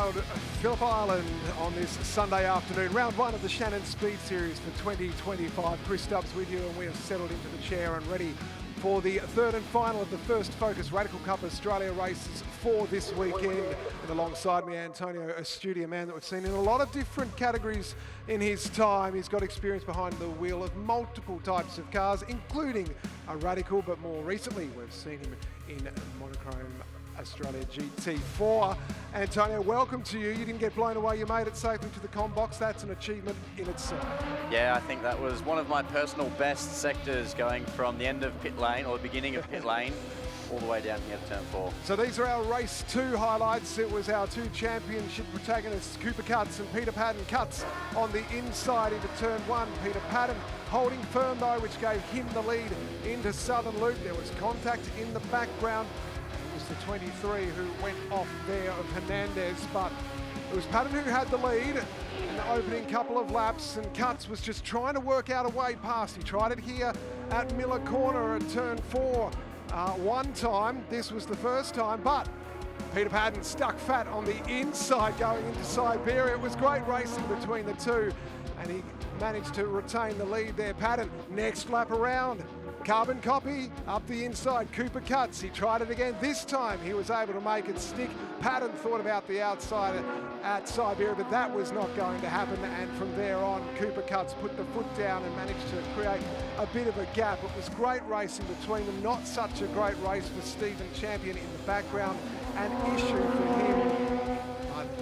around Phillip Island on this Sunday afternoon. Round one of the Shannon Speed Series for 2025. Chris Stubbs with you, and we are settled into the chair and ready for the third and final of the First Focus Radical Cup Australia races for this weekend. And alongside me, Antonio, a studio man that we've seen in a lot of different categories in his time. He's got experience behind the wheel of multiple types of cars, including a Radical, but more recently we've seen him in monochrome Australia GT4. Antonio, welcome to you. You didn't get blown away. You made it safely to the com box. That's an achievement in itself. Yeah, I think that was one of my personal best sectors, going from the end of pit lane, or the beginning of pit lane, all the way down here to turn 4. So these are our race 2 highlights. It was our 2 championship protagonists, Cooper Cutts and Peter Paddon. Cutts on the inside into turn 1. Peter Paddon holding firm though, which gave him the lead into Southern Loop. There was contact in the background. It was the 23 who went off there of Hernandez, but it was Paddon who had the lead in the opening couple of laps, and Cutts was just trying to work out a way past. He tried it here at Miller Corner at turn 4 one time. This was the first time, but Peter Paddon stuck fat on the inside going into Siberia. It was great racing between the two, and he managed to retain the lead there. Paddon, next lap around. Carbon copy up the inside. Cooper Cutts, he tried it again. This time he was able to make it stick. Paddon thought about the outside at Siberia, but that was not going to happen. And from there on, Cooper Cutts put the foot down and managed to create a bit of a gap. It was great racing between them. Not such a great race for Stephen Champion in the background. An issue for him.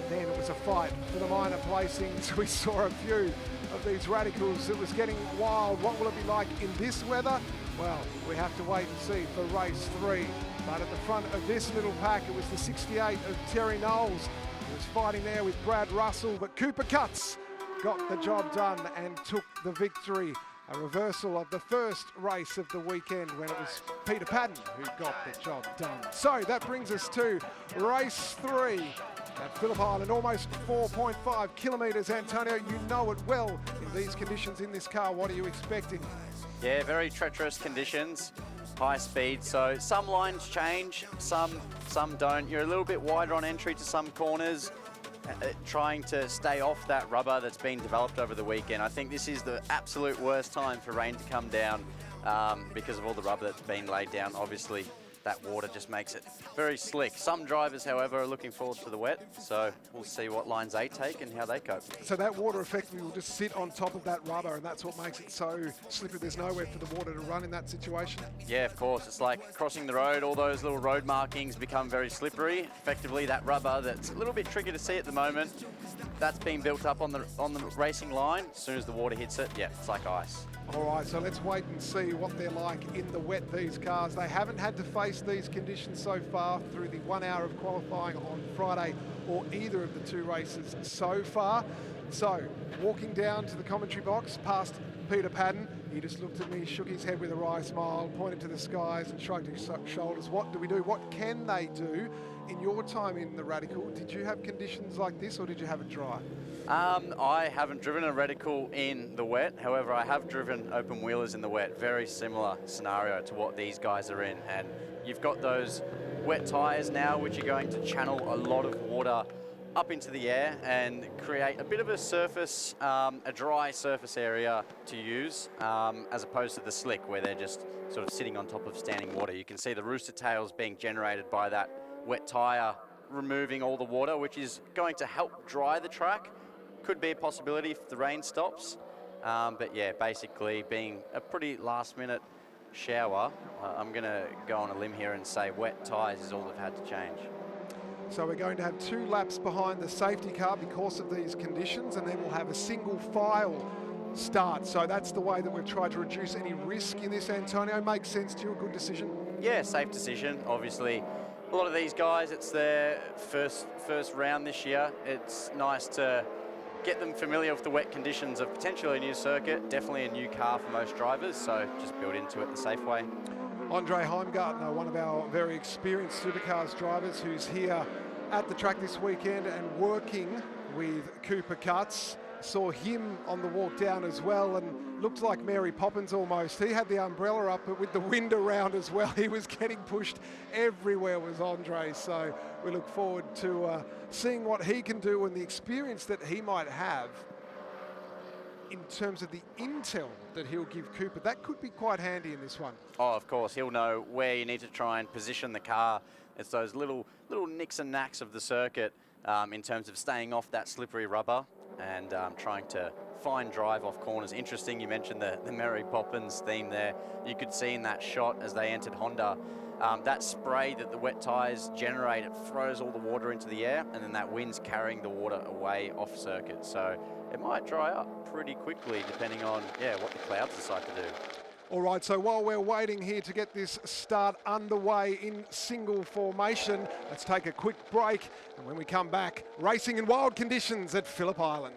Then it was a fight for the minor placings. We saw a few of these Radicals. It was getting wild. What will it be like in this weather? Well, we have to wait and see for race 3. But at the front of this little pack, it was the 68 of Terry Knowles, who was fighting there with Brad Russell. But Cooper Cutts got the job done and took the victory. A reversal of the first race of the weekend, when it was Peter Paddon who got the job done. So that brings us to race 3 at Phillip Island, almost 4.5 kilometres. Antonio, you know it well in these conditions in this car. What are you expecting? Yeah, very treacherous conditions, high speed. So some lines change, some don't. You're a little bit wider on entry to some corners, trying to stay off that rubber that's been developed over the weekend. I think this is the absolute worst time for rain to come down because of all the rubber that's been laid down. Obviously, that water just makes it very slick. Some drivers, however, are looking forward to the wet, so we'll see what lines they take and how they cope. So that water effectively will just sit on top of that rubber, and that's what makes it so slippery. There's nowhere for the water to run in that situation. Yeah, of course. It's like crossing the road. All those little road markings become very slippery. Effectively, that rubber that's a little bit tricky to see at the moment, that's been built up on the racing line. As soon as the water hits it, yeah, it's like ice. All right, so let's wait and see what they're like in the wet, these cars. They haven't had to face these conditions so far through the 1 hour of qualifying on Friday, or either of the 2 races so far. So, walking down to the commentary box past Peter Paddon, he just looked at me, shook his head with a wry smile, pointed to the skies and shrugged his shoulders. What do we do? What can they do? In your time in the Radical, did you have conditions like this, or did you have it dry? I haven't driven a Radical in the wet. However, I have driven open wheelers in the wet. Very similar scenario to what these guys are in. And you've got those wet tyres now, which are going to channel a lot of water up into the air and create a bit of a surface, a dry surface area to use, as opposed to the slick, where they're just sort of sitting on top of standing water. You can see the rooster tails being generated by that wet tyre removing all the water, which is going to help dry the track. Could be a possibility if the rain stops. But yeah, basically being a pretty last minute shower, I'm going to go on a limb here and say wet tyres is all they've had to change. So we're going to have 2 laps behind the safety car because of these conditions, and then we'll have a single file start. So that's the way that we've tried to reduce any risk in this, Antonio. Makes sense to you? A good decision? Yeah, safe decision. Obviously, a lot of these guys, it's their first round this year. It's nice to get them familiar with the wet conditions of potentially a new circuit, definitely a new car for most drivers, so just build into it the safe way. Andre Heimgartner, one of our very experienced supercars drivers, who's here at the track this weekend and working with Cooper Cutts. saw him on the walk down as well, and looked like Mary Poppins almost. He had the umbrella up, but with the wind around as well, he was getting pushed everywhere was Andre. So we look forward to seeing what he can do and the experience that he might have in terms of the intel that he'll give Cooper. That could be quite handy in this one. Oh, of course, he'll know where you need to try and position the car. It's those little nicks and knacks of the circuit in terms of staying off that slippery rubber and trying to fine drive off corners. Interesting, you mentioned the Mary Poppins theme there. You could see in that shot as they entered Honda, that spray that the wet tyres generate, it throws all the water into the air, and then that wind's carrying the water away off circuit. So it might dry up pretty quickly depending on what the clouds decide to do. All right, so while we're waiting here to get this start underway in single formation, let's take a quick break. And when we come back, racing in wild conditions at Phillip Island.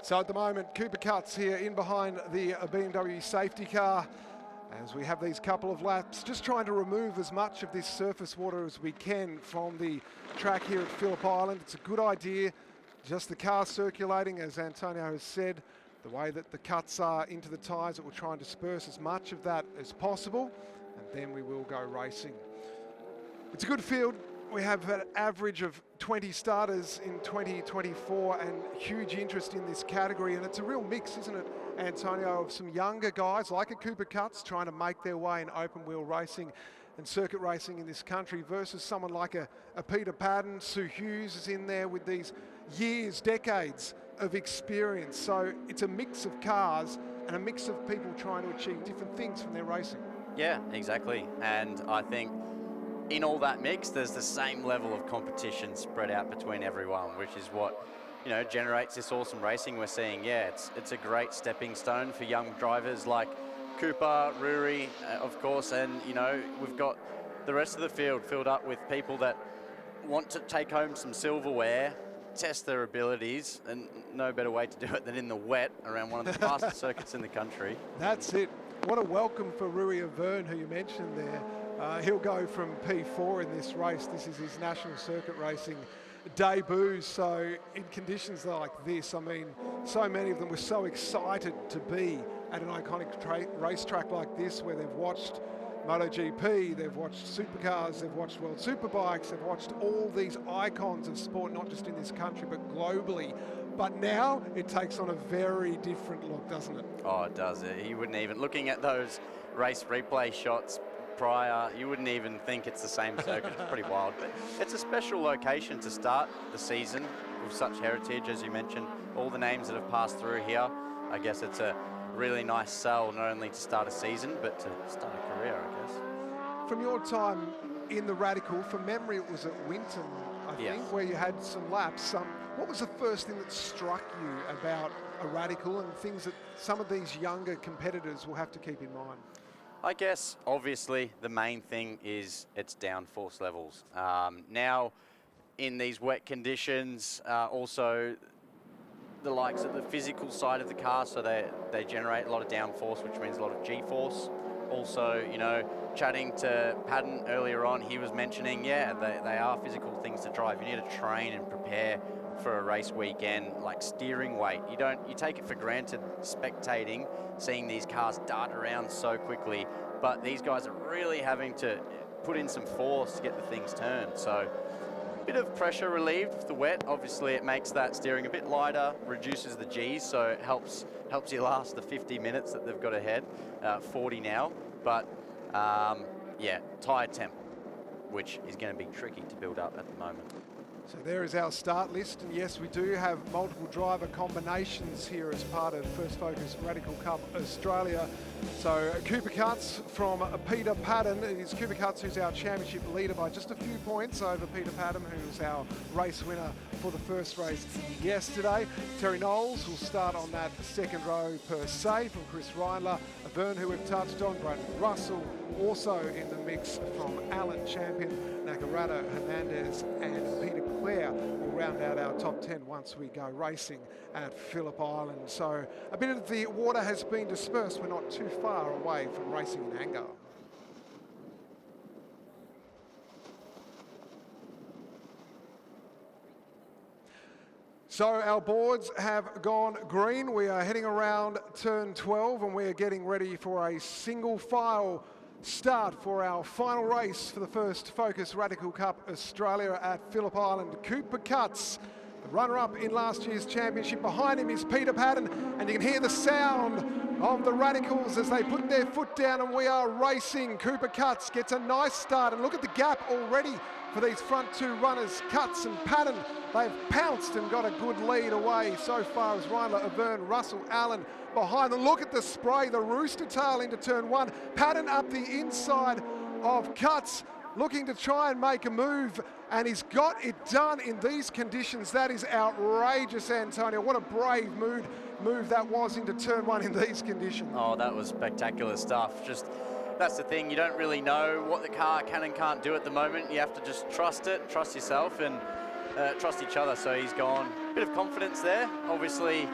So at the moment, Cooper Cutts here in behind the BMW safety car, as we have these couple of laps, just trying to remove as much of this surface water as we can from the track here at Phillip Island. It's a good idea, just the car circulating, as Antonio has said, the way that the cuts are into the tyres, it will try and disperse as much of that as possible, and then we will go racing. It's a good field. We have an average of 20 starters in 2024 and huge interest in this category, and it's a real mix, isn't it, Antonio, of some younger guys like a Cooper Cutts trying to make their way in open wheel racing and circuit racing in this country versus someone like a Peter Paddon. Sue Hughes is in there with these years, decades of experience. So it's a mix of cars and a mix of people trying to achieve different things from their racing. Yeah, exactly. And I think in all that mix, there's the same level of competition spread out between everyone, which is what generates this awesome racing we're seeing. Yeah, it's a great stepping stone for young drivers like Cooper, Ruri, of course, and we've got the rest of the field filled up with people that want to take home some silverware, test their abilities, and no better way to do it than in the wet around one of the fastest circuits in the country. That's it. What a welcome for Ruri Avern, who you mentioned there. He'll go from P4 in this race. This is his national circuit racing debut. So in conditions like this, I mean, so many of them were so excited to be at an iconic racetrack like this, where they've watched MotoGP, they've watched supercars, they've watched World Superbikes, they've watched all these icons of sport, not just in this country, but globally. But now it takes on a very different look, doesn't it? Oh, it does. You wouldn't even, looking at those race replay shots prior, you wouldn't even think it's the same circuit. It's pretty wild. But it's a special location to start the season with such heritage, as you mentioned. All the names that have passed through here, I guess it's a really nice sell, not only to start a season, but to start a career, I guess. From your time in the Radical, from memory it was at Winton, I think, where you had some laps. What was the first thing that struck you about a Radical and things that some of these younger competitors will have to keep in mind? I guess, obviously, the main thing is its downforce levels. Now, in these wet conditions, also the likes of the physical side of the car, so they generate a lot of downforce, which means a lot of G-force. Also, chatting to Paddon earlier on, he was mentioning, they are physical things to drive. You need to train and prepare for a race weekend, like steering weight. You take it for granted spectating, seeing these cars dart around so quickly, but these guys are really having to put in some force to get the things turned. So a bit of pressure relieved with the wet. Obviously it makes that steering a bit lighter, reduces the G's, so it helps you last the 50 minutes that they've got ahead, 40 now. But tyre temp, which is going to be tricky to build up at the moment. So there is our start list, and yes, we do have multiple driver combinations here as part of First Focus Radical Cup Australia. So Cooper Cutts from Peter Paddon. It is Cooper Cutts who's our championship leader by just a few points over Peter Paddon, who's our race winner for the first race yesterday. Terry Knowles will start on that second row per se from Chris Reindler. Avern, who we've touched on, Brandon Russell also in the mix from Alan Champion, Nakarado Hernandez, and Peter Clare will round out our top 10 once we go racing at Phillip Island. So a bit of the water has been dispersed. We're not too far away from racing in Hangar. So our boards have gone green. We are heading around turn 12 and we are getting ready for a single file start for our final race for the first Focus Radical Cup Australia at Phillip Island. Cooper Cutts, the runner-up in last year's championship. Behind him is Peter Paddon, and you can hear the sound of the Radicals as they put their foot down, and we are racing. Cooper Cutts gets a nice start, and look at the gap already for these front two runners, Cutts and Paddon. They've pounced and got a good lead away so far as Reindler, Avern, Russell, Allen behind them. Look at the spray, the rooster tail into turn one. Paddon up the inside of Cutts, looking to try and make a move, and he's got it done in these conditions. That is outrageous, Antonio. What a brave move that was into turn one in these conditions. Oh, that was spectacular stuff. Just, that's the thing, you don't really know what the car can and can't do at the moment. You have to just trust it, trust yourself, and trust each other. So he's gone, a bit of confidence there. Obviously,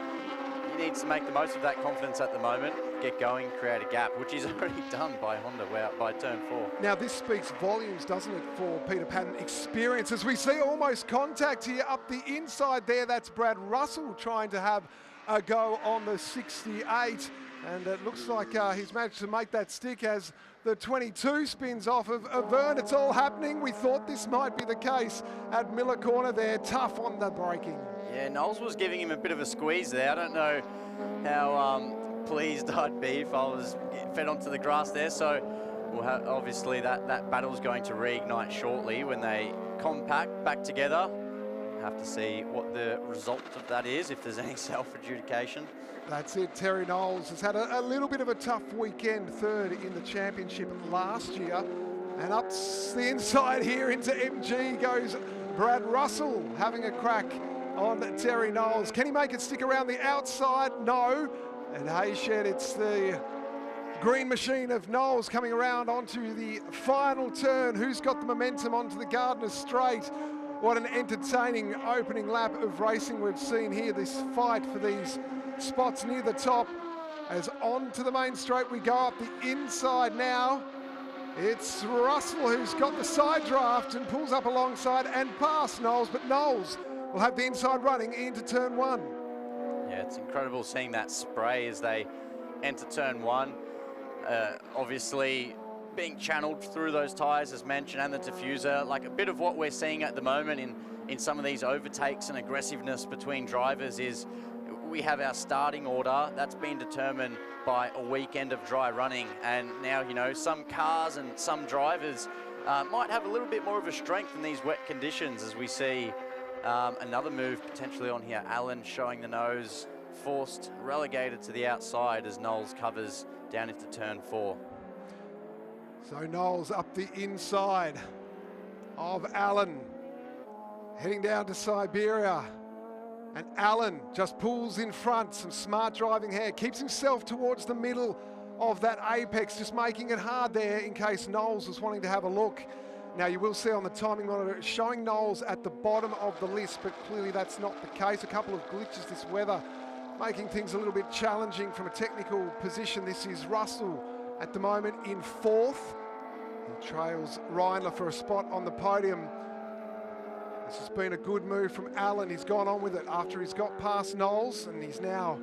he needs to make the most of that confidence at the moment, get going, create a gap, which he's already done by Honda by turn 4. Now this speaks volumes, doesn't it, for Peter Paddon experience, as we see almost contact here up the inside there. That's Brad Russell trying to have a go on the 68, and it looks like he's managed to make that stick as the 22 spins off of Avern. It's all happening. We thought this might be the case at Miller Corner there, tough on the braking. Yeah, Knowles was giving him a bit of a squeeze there. I don't know how pleased I'd be if I was fed onto the grass there. So we'll have, obviously that battle's going to reignite shortly when they compact back together. Have to see what the result of that is, if there's any self-adjudication. That's it. Terry Knowles has had a little bit of a tough weekend, third in the championship last year. And up the inside here into MG goes Brad Russell, having a crack on Terry Knowles. Can he make it stick around the outside? No. And Hayshed, it's the green machine of Knowles coming around onto the final turn. Who's got the momentum onto the Gardner's Straight? What an entertaining opening lap of racing we've seen here. This fight for these spots near the top. As on to the main straight we go up the inside now. It's Russell who's got the side draft and pulls up alongside and past Knowles, but Knowles will have the inside running into turn one. Yeah, it's incredible seeing that spray as they enter turn one. Obviously, being channeled through those tyres, as mentioned, and the diffuser, like a bit of what we're seeing at the moment in some of these overtakes and aggressiveness between drivers is we have our starting order that's been determined by a weekend of dry running, and now, you know, some cars and some drivers might have a little bit more of a strength in these wet conditions, as we see another move potentially on here. Allen showing the nose, forced, relegated to the outside as Knowles covers down into turn 4. So Knowles up the inside of Allen, heading down to Siberia. And Allen just pulls in front, some smart driving here, keeps himself towards the middle of that apex, just making it hard there in case Knowles was wanting to have a look. Now you will see on the timing monitor it's showing Knowles at the bottom of the list, but clearly that's not the case. A couple of glitches this weather making things a little bit challenging from a technical position. This is Russell at the moment in fourth. He trails Reindler for a spot on the podium. This has been a good move from Allen. He's gone on with it after he's got past Knowles, and he's now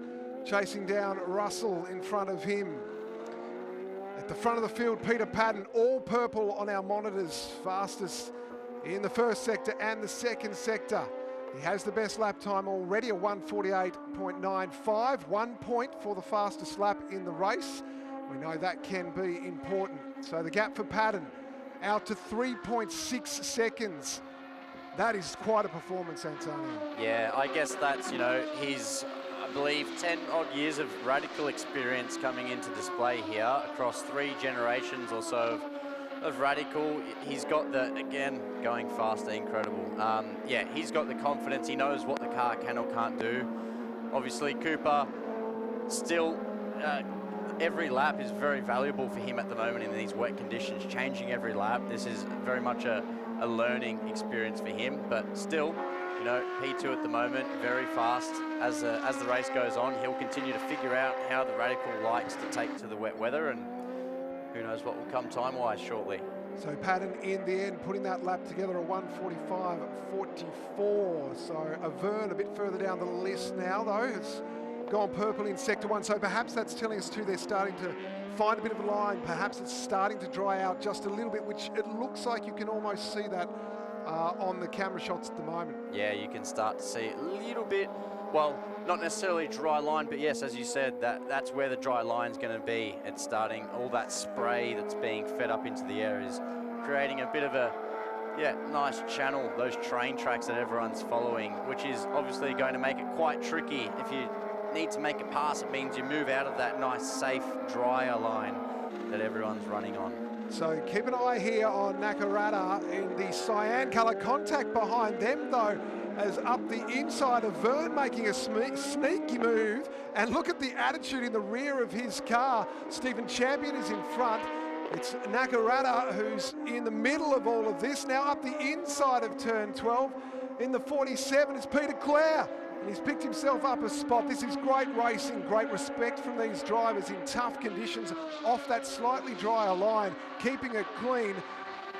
chasing down Russell in front of him. At the front of the field, Peter Paddon, all purple on our monitors, fastest in the first sector and the second sector. He has the best lap time already, a 1:48.95, 1 point for the fastest lap in the race. We know that can be important. So the gap for Paddon out to 3.6 seconds. That is quite a performance, Antonio. Yeah, I guess that's, you know, his, I believe, 10 odd years of radical experience coming into display here across 3 generations or so of radical. He's got the, again, going faster, incredible. Yeah, he's got the confidence. He knows what the car can or can't do. Obviously, Cooper still, every lap is very valuable for him at the moment in these wet conditions, changing every lap. This is very much a learning experience for him, but still, you know, P2 at the moment, very fast. As the race goes on, he'll continue to figure out how the radical likes to take to the wet weather, and who knows what will come time-wise shortly. So Paddon in the end putting that lap together a 1:45.44. So Avern a bit further down the list now though. It's gone purple in sector 1. So perhaps that's telling us too they're starting to find a bit of a line. Perhaps it's starting to dry out just a little bit, which it looks like you can almost see that on the camera shots at the moment. Yeah, you can start to see a little bit, well, not necessarily dry line, but yes, as you said, that's where the dry line's going to be. It's starting, all that spray that's being fed up into the air is creating a bit of a, nice channel, those train tracks that everyone's following, which is obviously going to make it quite tricky. If you need to make a pass, it means you move out of that nice, safe, drier line that everyone's running on. So keep an eye here on Nakarata in the cyan colour. Contact behind them though, as up the inside of Vern making a sneaky move. And look at the attitude in the rear of his car. Stephen Champion is in front. It's Nakarata who's in the middle of all of this. Now up the inside of turn 12 in the 47 is Peter Clare. And he's picked himself up a spot. This is great racing, great respect from these drivers in tough conditions off that slightly drier line, keeping it clean.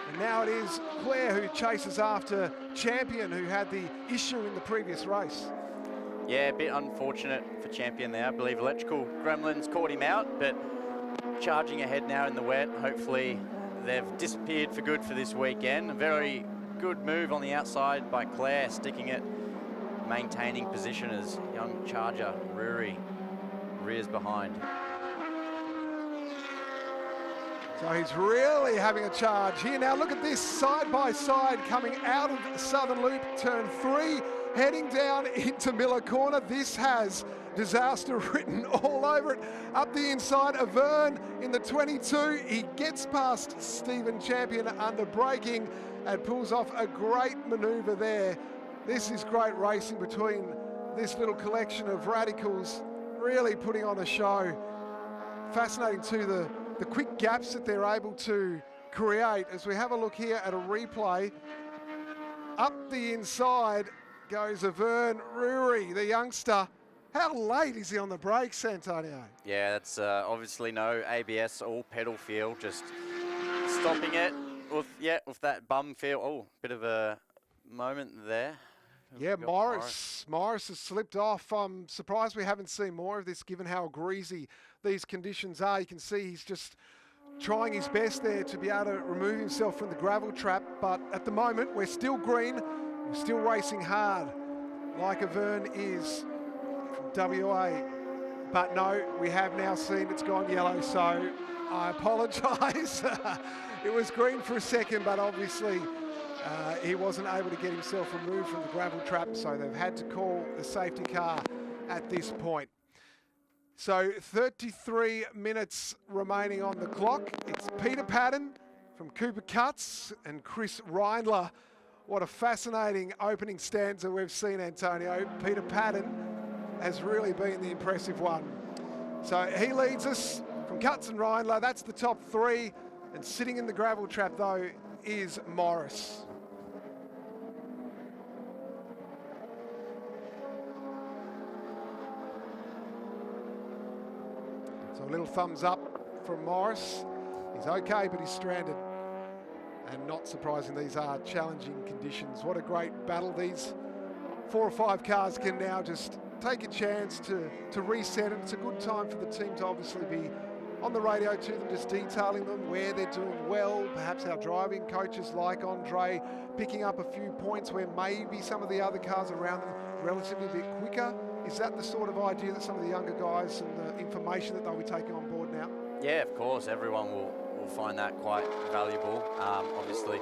And now it is Clare who chases after Champion, who had the issue in the previous race. Yeah, a bit unfortunate for Champion there. I believe electrical gremlins caught him out, but charging ahead now in the wet. Hopefully they've disappeared for good for this weekend. A very good move on the outside by Clare, sticking it, maintaining position as young charger Ruri rears behind. So he's really having a charge here. Now look at this, side by side coming out of Southern Loop, turn 3, heading down into Miller Corner. This has disaster written all over it. Up the inside, Avern in the 22. He gets past Stephen Champion under braking and pulls off a great manoeuvre there. This is great racing between this little collection of radicals, really putting on a show. Fascinating too, the quick gaps that they're able to create. As we have a look here at a replay, up the inside goes Avern Ruri, the youngster. How late is he on the brakes, Antonio? Yeah, that's obviously no ABS, all pedal feel, just stopping it with that bum feel. Oh, bit of a moment there. Yeah, Morris has slipped off. I'm surprised we haven't seen more of this given how greasy these conditions are. You can see he's just trying his best there to be able to remove himself from the gravel trap. But at the moment, we're still green. We're still racing hard like Avern is from WA. But no, we have now seen it's gone yellow, so I apologise. It was green for a second, but obviously he wasn't able to get himself removed from the gravel trap, so they've had to call the safety car at this point. So 33 minutes remaining on the clock. It's Peter Paddon from Cooper Cuts and Chris Reindler. What a fascinating opening stanza we've seen, Antonio. Peter Paddon has really been the impressive one. So he leads us from Cuts and Reindler. That's the top 3. And sitting in the gravel trap, though, is Morris. So a little thumbs up from Morris. He's okay, but he's stranded. And not surprising, these are challenging conditions. What a great battle. These 4 or 5 cars can now just take a chance to reset, and it's a good time for the team to obviously be on the radio to them, just detailing them where they're doing well, perhaps our driving coaches like Andre picking up a few points where maybe some of the other cars around them relatively a bit quicker. Is that the sort of idea that some of the younger guys and the information that they'll be taking on board now? Yeah, of course, everyone will find that quite valuable. Obviously,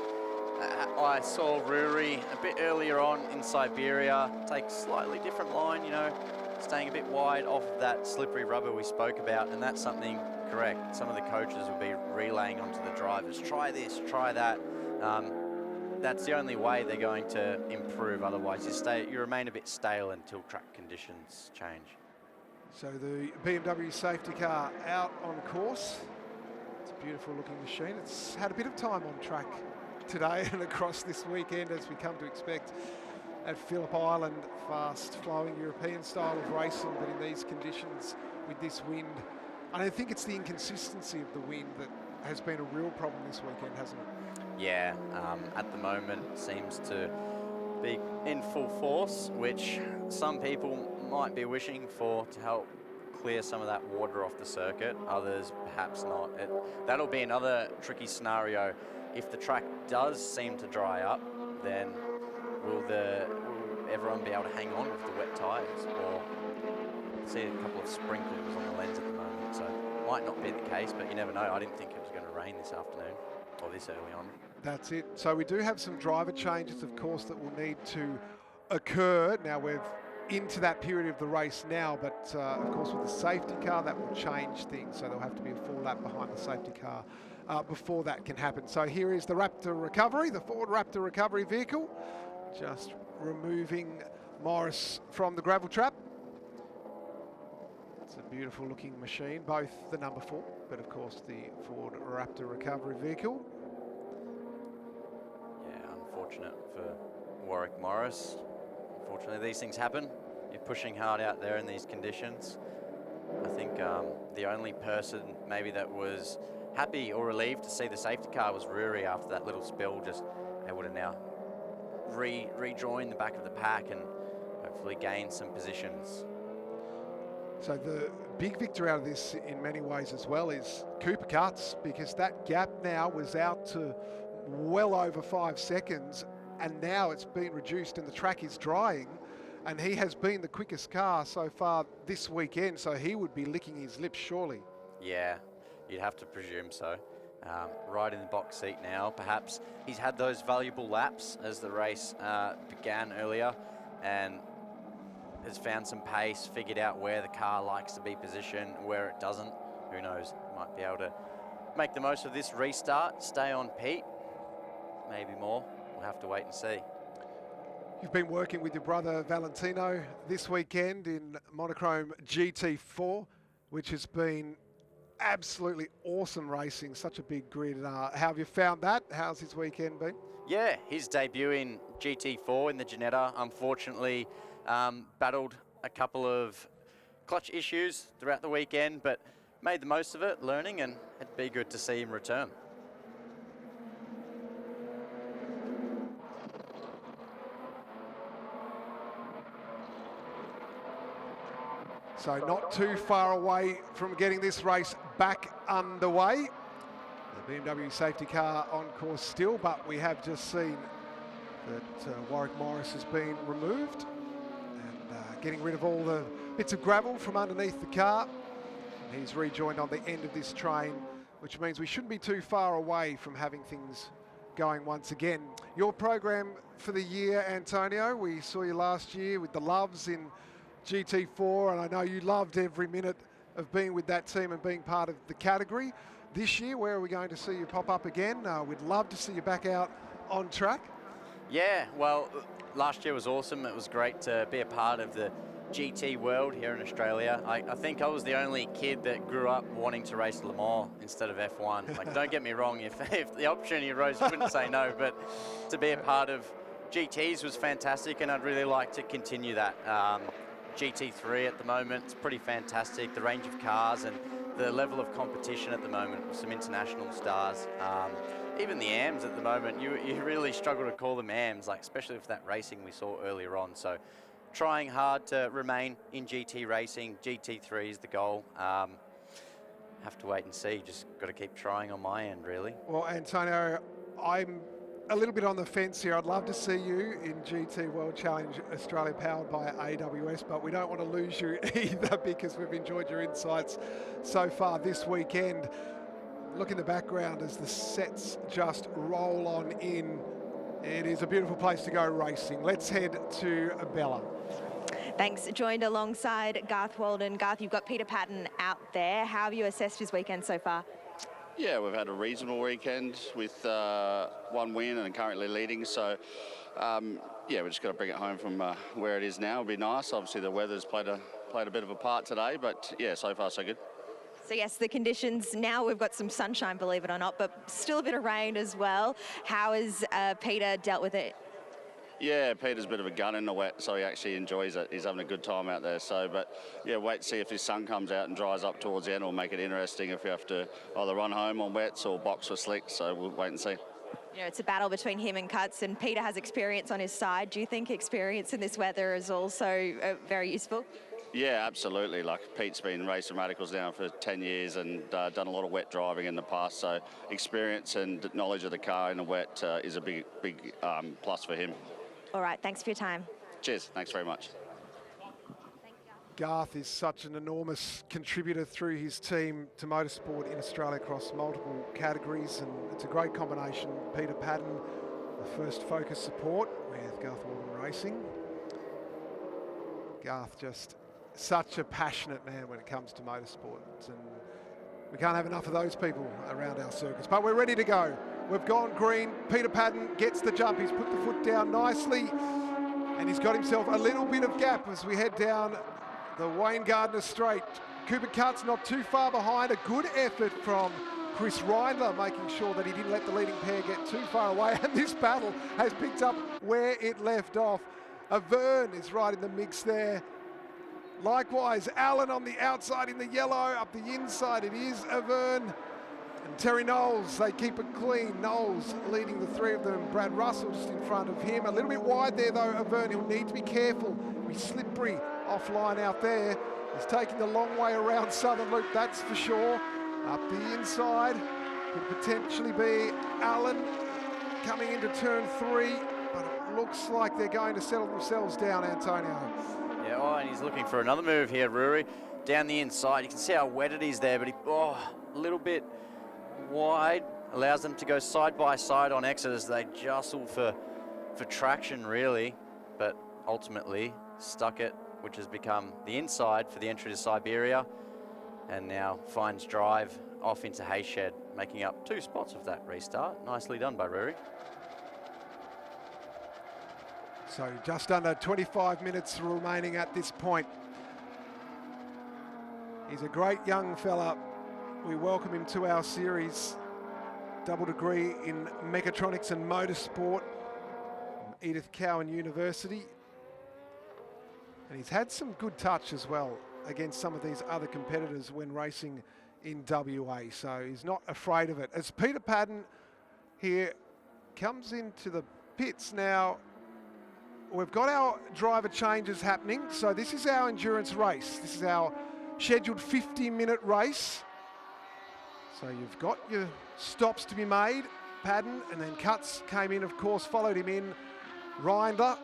I saw Ruri a bit earlier on in Siberia take slightly different line, you know, staying a bit wide off of that slippery rubber we spoke about, and that's something correct. Some of the coaches will be relaying onto the drivers, try this, try that. That's the only way they're going to improve. Otherwise, you remain a bit stale until track conditions change. So the BMW safety car out on course. It's a beautiful looking machine. It's had a bit of time on track today and across this weekend, as we come to expect at Phillip Island. Fast flowing European style of racing, but in these conditions with this wind. And I think it's the inconsistency of the wind that has been a real problem this weekend, hasn't it? Yeah, at the moment seems to be in full force, which some people might be wishing for to help clear some of that water off the circuit, others perhaps not. That'll be another tricky scenario. If the track does seem to dry up, then will everyone be able to hang on with the wet tyres? Or see a couple of sprinkles on the lens at the moment, so might not be the case, but you never know. I didn't think it was going to rain this afternoon or this early on. That's it. So we do have some driver changes, of course, that will need to occur. Now we're into that period of the race now, but of course with the safety car, that will change things. So there'll have to be a full lap behind the safety car before that can happen. So here is the Raptor Recovery, the Ford Raptor Recovery vehicle, just removing Morris from the gravel trap. It's a beautiful looking machine, both the number 4, but of course the Ford Raptor Recovery vehicle. Unfortunate for Warwick Morris. Unfortunately, these things happen. You're pushing hard out there in these conditions. I think the only person maybe that was happy or relieved to see the safety car was Rory after that little spill, just able to now rejoin the back of the pack and hopefully gain some positions. So the big victor out of this in many ways as well is Cooper Cutts, because that gap now was out to well over 5 seconds, and now it's been reduced and the track is drying, and he has been the quickest car so far this weekend, so he would be licking his lips surely. Yeah, you'd have to presume so. Right in the box seat now. Perhaps he's had those valuable laps as the race began earlier and has found some pace, figured out where the car likes to be positioned, where it doesn't. Who knows? Might be able to make the most of this restart, stay on Pete. Maybe more. We'll have to wait and see. You've been working with your brother Valentino this weekend in monochrome GT4, which has been absolutely awesome racing, such a big grid. How have you found that? How's his weekend been? Yeah, his debut in GT4 in the Ginetta, unfortunately battled a couple of clutch issues throughout the weekend, but made the most of it, learning, and it'd be good to see him return. So not too far away from getting this race back underway. The BMW safety car on course still, but we have just seen that Warwick Morris has been removed and getting rid of all the bits of gravel from underneath the car. And he's rejoined on the end of this train, which means we shouldn't be too far away from having things going once again. Your program for the year, Antonio, we saw you last year with the Loves in GT4, and I know you loved every minute of being with that team and being part of the category. This year, where are we going to see you pop up again? We'd love to see you back out on track. Yeah, well, last year was awesome. It was great to be a part of the GT world here in Australia. I think I was the only kid that grew up wanting to race Le Mans instead of F1. Like, don't get me wrong, if the opportunity arose, I wouldn't say no, but to be a part of GTs was fantastic, and I'd really like to continue that. GT3 at the moment, it's pretty fantastic, the range of cars and the level of competition at the moment with some international stars. Even the AMs at the moment, you really struggle to call them AMs, like especially with that racing we saw earlier on. So trying hard to remain in GT racing. GT3 is the goal. Have to wait and see, just got to keep trying on my end, really. Well, Antonio, I'm a little bit on the fence here. I'd love to see you in GT World Challenge Australia powered by AWS, but we don't want to lose you either because we've enjoyed your insights so far this weekend. Look in the background as the sets just roll on in. It is a beautiful place to go racing. Let's head to Bella. Thanks. Joined alongside Garth Walden. Garth, you've got Peter Paddon out there. How have you assessed his weekend so far? Yeah, we've had a reasonable weekend with one win and currently leading. So, yeah, we're just got to bring it home from where it is now. It'll be nice. Obviously, the weather's played a bit of a part today, but yeah, so far so good. So yes, the conditions now, we've got some sunshine, believe it or not, but still a bit of rain as well. How has Peter dealt with it? Yeah, Peter's a bit of a gun in the wet, so he actually enjoys it. He's having a good time out there. So, but yeah, wait to see if his sun comes out and dries up towards the end. Will make it interesting if we have to either run home on wets or box for slicks. So we'll wait and see. You know, it's a battle between him and Cuts, and Peter has experience on his side. Do you think experience in this weather is also very useful? Yeah, absolutely. Like Pete's been racing radicals now for 10 years and done a lot of wet driving in the past. So experience and knowledge of the car in the wet is a big plus for him. All right, thanks for your time. Cheers. Thanks very much. Garth is such an enormous contributor through his team to motorsport in Australia across multiple categories, and it's a great combination. Peter Paddon, the first Focus support with Garth Walden Racing. Garth just such a passionate man when it comes to motorsport, and we can't have enough of those people around our circuits. But we're ready to go. We've gone green. Peter Paddon gets the jump. He's put the foot down nicely, and he's got himself a little bit of gap as we head down the Wayne Gardner Straight. Cooper Cuts not too far behind. A good effort from Chris Reindler, making sure that he didn't let the leading pair get too far away. And this battle has picked up where it left off. Avern is right in the mix there. Likewise, Allen on the outside in the yellow. Up the inside, it is Avern. And Terry Knowles, they keep it clean. Knowles leading the three of them. Brad Russell just in front of him. A little bit wide there though, Avern. He'll need to be careful. He's slippery offline out there. He's taking the long way around Southern Loop, that's for sure. Up the inside, could potentially be Allen coming into turn 3, but it looks like they're going to settle themselves down, Antonio. Yeah, oh, and he's looking for another move here, Rory. Down the inside, you can see how wet it is there, but a little bit wide. Allows them to go side by side on exit as they jostle for traction, really. But ultimately, stuck it, which has become the inside for the entry to Siberia, and now finds drive off into Hayshed, making up 2 spots of that restart. Nicely done by Rory. So just under 25 minutes remaining at this point. He's a great young fella. We welcome him to our series. Double degree in mechatronics and motorsport from Edith Cowan University. And he's had some good touch as well against some of these other competitors when racing in WA, so he's not afraid of it. As Peter Paddon here comes into the pits now, we've got our driver changes happening. So this is our endurance race. This is our scheduled 50-minute race. So you've got your stops to be made. Paddon, and then Cuts came in, of course, followed him in. Reindler,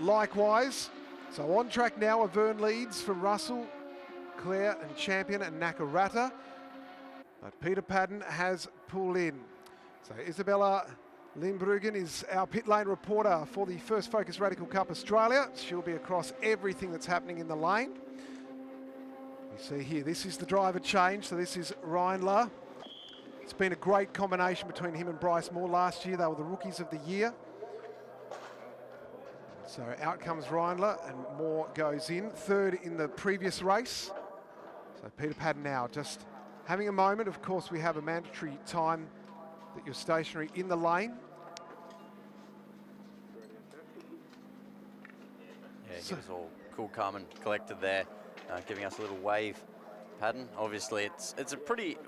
likewise. So on track now, Avern leads from Russell, Clare and Champion and Nakarata. But Peter Paddon has pulled in. So Isabella Lindbruggen is our pit lane reporter for the First Focus Radical Cup Australia. She'll be across everything that's happening in the lane. You see here, this is the driver change. So this is Reindler. It's been a great combination between him and Bryce Moore last year. They were the rookies of the year. So out comes Reindler and Moore goes in. Third in the previous race. So Peter Paddon now just having a moment. Of course, we have a mandatory time that you're stationary in the lane. Yeah, he was all cool, calm and collected there, giving us a little wave. Paddon, obviously it's a pretty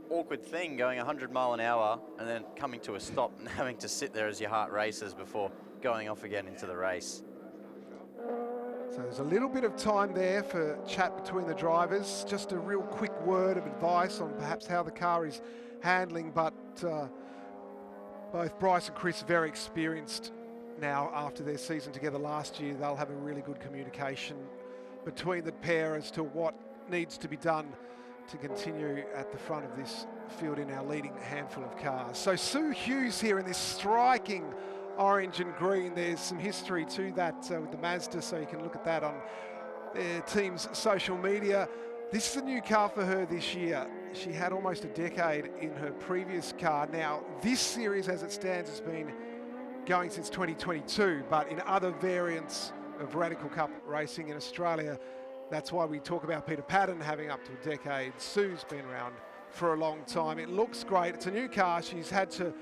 awkward thing going 100 mile an hour and then coming to a stop and having to sit there as your heart races before going off again into the race. So there's a little bit of time there for chat between the drivers. Just a real quick word of advice on perhaps how the car is handling, but both Bryce and Chris are very experienced now after their season together last year. They'll have a really good communication between the pair as to what needs to be done to continue at the front of this field in our leading handful of cars. So Sue Hughes here in this striking orange and green. There's some history to that with the Mazda, so you can look at that on their team's social media. This is a new car for her this year. She had almost a decade in her previous car. Now, this series as it stands has been going since 2022, but in other variants of Radical Cup racing in Australia, that's why we talk about Peter Paddon having up to a decade. Sue's been around for a long time. It looks great. It's a new car. She's had to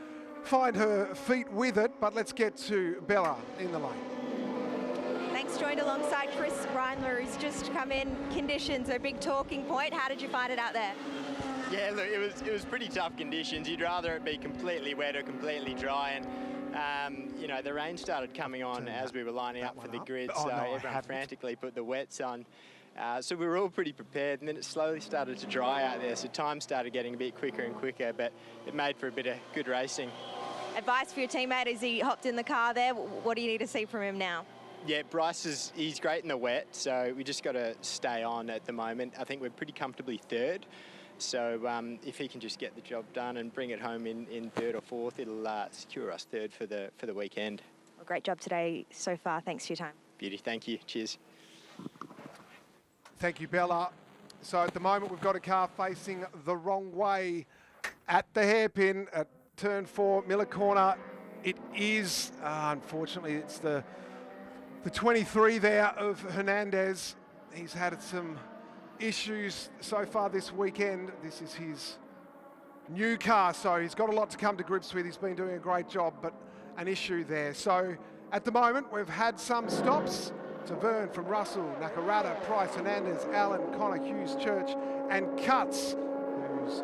find her feet with it, but let's get to Bella in the lane. Thanks, joined alongside Chris Reindler, who's just come in. Conditions are a big talking point. How did you find it out there? Yeah, look, it was pretty tough conditions. You'd rather it be completely wet or completely dry, and you know, the rain started coming on as we were lining up for the grid, so everyone frantically put the wets on. So we were all pretty prepared, and then it slowly started to dry out there, so time started getting a bit quicker and quicker, but it made for a bit of good racing. Advice for your teammate as he hopped in the car there. What do you need to see from him now? Yeah, Bryce he's great in the wet, so we just got to stay on at the moment. I think we're pretty comfortably third. So if he can just get the job done and bring it home in third or fourth, it'll secure us third for the weekend. Well, great job today so far. Thanks for your time. Beauty, thank you. Cheers. Thank you, Bella. So at the moment, we've got a car facing the wrong way at the hairpin at turn 4, Miller Corner. It is, unfortunately, it's the 23 there of Hernandez. He's had some issues so far this weekend. This is his new car, so he's got a lot to come to grips with. He's been doing a great job, but an issue there. So at the moment, we've had some stops. Tavern from Russell, Nakarada, Price, Hernandez, Allen, Connor, Hughes, Church, and Cutts, who's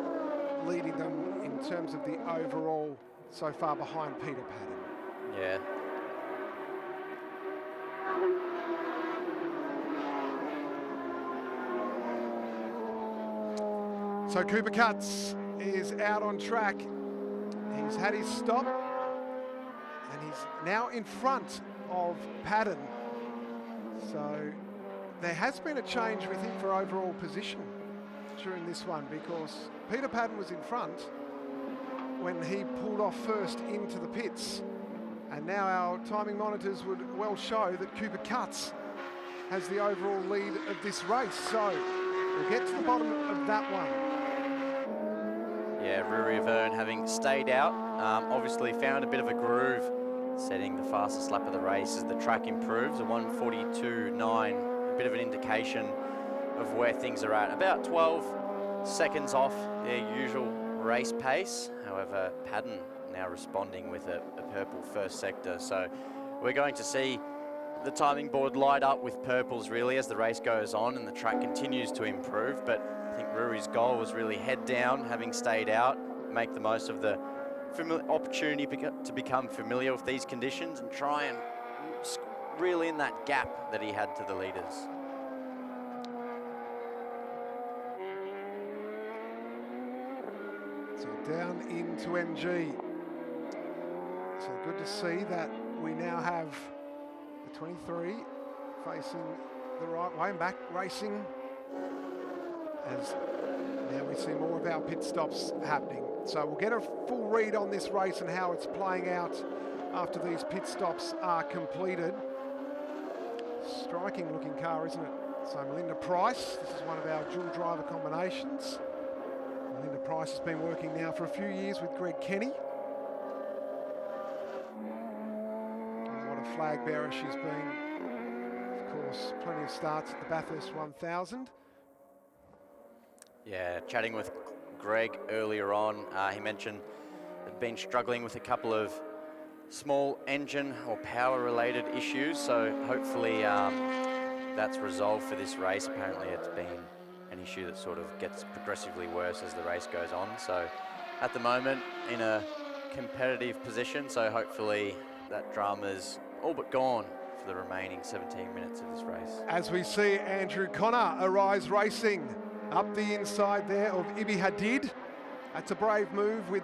leading them in terms of the overall so far behind Peter Paddon. Yeah. So Cooper Cutts is out on track. He's had his stop, and he's now in front of Paddon. So there has been a change, we think, for overall position during this one, because Peter Paddon was in front when he pulled off first into the pits. And now our timing monitors would well show that Cooper Cutts has the overall lead of this race. So we'll get to the bottom of that one. Yeah, Ruri Verne having stayed out, obviously found a bit of a groove, setting the fastest lap of the race as the track improves, a 1:42.9, a bit of an indication of where things are at. About 12 seconds off their usual race pace. However, Paddon now responding with a purple first sector. So we're going to see the timing board light up with purples really as the race goes on and the track continues to improve. But I think Ruri's goal was really head down, having stayed out, make the most of the opportunity to become familiar with these conditions and try and reel in that gap that he had to the leaders. So down into MG. So good to see that we now have the 23 facing the right way and back racing, as now we see more of our pit stops happening. So we'll get a full read on this race and how it's playing out after these pit stops are completed. Striking looking car, isn't it? So Melinda Price, this is one of our dual driver combinations. Melinda Price has been working now for a few years with Greg Kenny. And what a flag bearer she's been. Of course, plenty of starts at the Bathurst 1000. Yeah, chatting with Greg earlier on, he mentioned they'd been struggling with a couple of small engine or power related issues, so hopefully that's resolved for this race. Apparently it's been an issue that sort of gets progressively worse as the race goes on. So at the moment in a competitive position, so hopefully that drama's all but gone for the remaining 17 minutes of this race. As we see Andrew Connor arise racing up the inside there of Ibi Hadid. That's a brave move with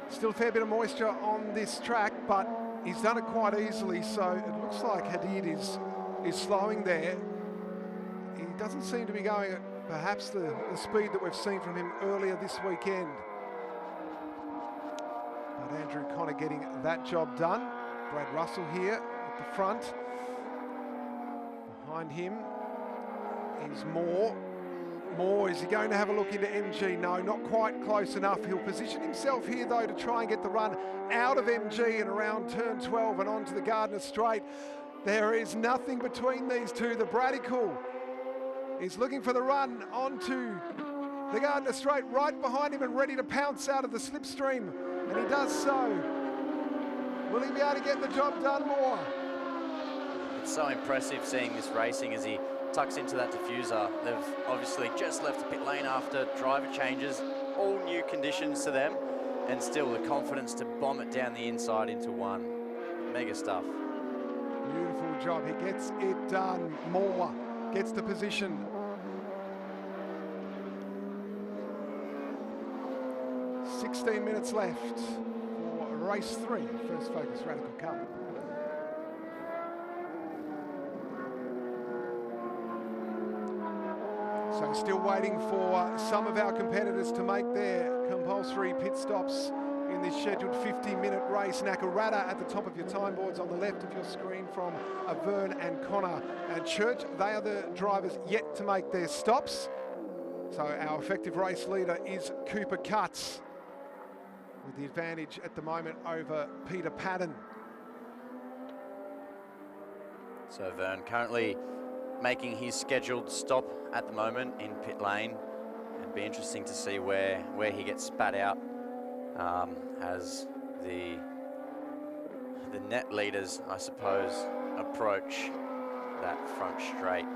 still a fair bit of moisture on this track, but he's done it quite easily, so it looks like Hadid is slowing there. He doesn't seem to be going at perhaps the speed that we've seen from him earlier this weekend. But Andrew Connor getting that job done. Brad Russell here at the front. Behind him is Moore. Moore, is he going to have a look into MG? No, not quite close enough. He'll position himself here though to try and get the run out of MG and around turn 12 and onto the Gardner Straight. There is nothing between these two. The Bradical is looking for the run onto the Gardner Straight, right behind him and ready to pounce out of the slipstream, and he does so. Will he be able to get the job done more? It's so impressive seeing this racing as he tucks into that diffuser. They've obviously just left the pit lane after driver changes, all new conditions to them, and still the confidence to bomb it down the inside into one. Mega stuff. Beautiful job. He gets it done. Moore gets the position. 16 minutes left for race 3, First Focus Radical Cup. So still waiting for some of our competitors to make their compulsory pit stops in this scheduled 50-minute race. Nakarata at the top of your time boards on the left of your screen from Vern and Connor and Church. They are the drivers yet to make their stops. So our effective race leader is Cooper Cutts, with the advantage at the moment over Peter Paddon. So Vern currently making his scheduled stop at the moment in pit lane. It'd be interesting to see where he gets spat out as the net leaders, I suppose, approach that front straight.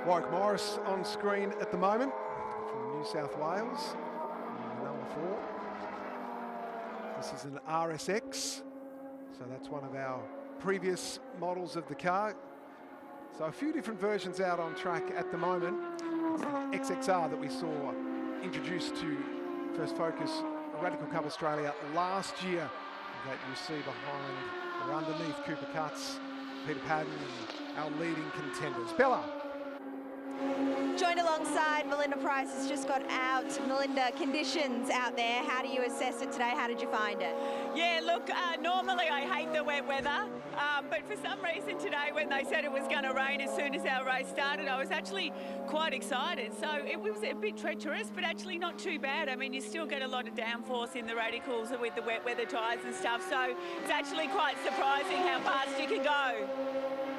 Warwick Morris on screen at the moment from New South Wales, number 4. This is an RSX, so that's one of our previous models of the car. So a few different versions out on track at the moment. It's the XXR that we saw introduced to First Focus Radical Cup Australia last year, that you see behind or underneath Cooper Cutts, Peter Paddon, and our leading contenders. Bella. Joined alongside Melinda Price has just got out. Melinda, conditions out there, how do you assess it today? How did you find it? Yeah, look, normally I hate the wet weather, but for some reason today when they said it was going to rain as soon as our race started, I was actually quite excited. So it was a bit treacherous, but actually not too bad. I mean, you still get a lot of downforce in the radicals with the wet weather tyres and stuff, so it's actually quite surprising how fast you can go.